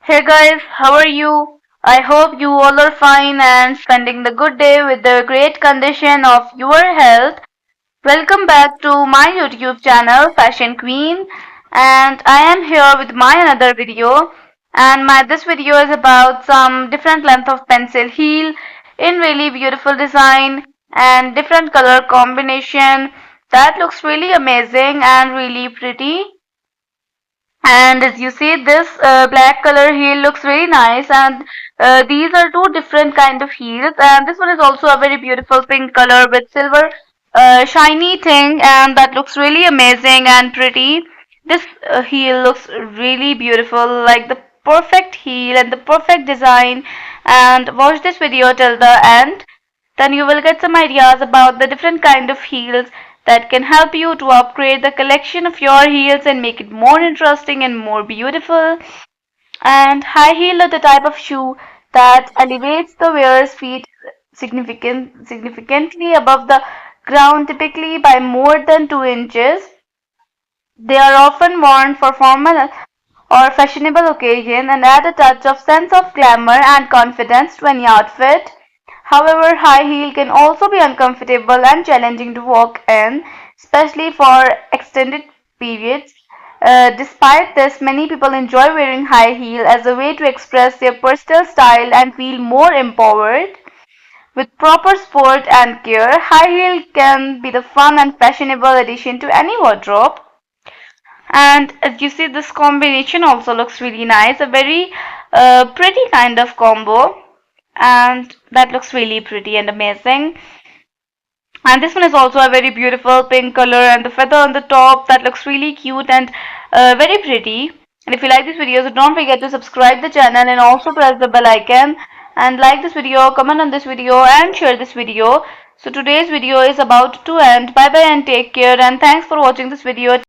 Hey guys, how are you? I hope you all are fine and spending the good day with the great condition of your health. Welcome back to my YouTube channel, Fashion Queen, and I am here with my another video. And my this video is about some different length of pencil heel in really beautiful design and different color combination that looks really amazing and really pretty. And as you see, this black color heel looks really nice, and these are two different kind of heels, and this one is also a very beautiful pink color with silver shiny thing, and that looks really amazing and pretty. This heel looks really beautiful, like the perfect heel and the perfect design. And watch this video till the end, then you will get some ideas about the different kind of heels that can help you to upgrade the collection of your heels and make it more interesting and more beautiful. And high heel are the type of shoe that elevates the wearer's feet significantly above the ground, typically by more than 2 inches. They are often worn for formal or fashionable occasion and add a touch of sense of glamour and confidence to any outfit. However, high heel can also be uncomfortable and challenging to walk in, especially for extended periods. Despite this, many people enjoy wearing high heel as a way to express their personal style and feel more empowered. With proper support and care, high heel can be the fun and fashionable addition to any wardrobe. And as you see, this combination also looks really nice, a very pretty kind of combo, and that looks really pretty and amazing. And this one is also a very beautiful pink color, and the feather on the top that looks really cute and very pretty. And if you like this video, so don't forget to subscribe the channel and also press the bell icon and like this video, comment on this video and share this video. So today's video is about to end. Bye bye and take care, and thanks for watching this video.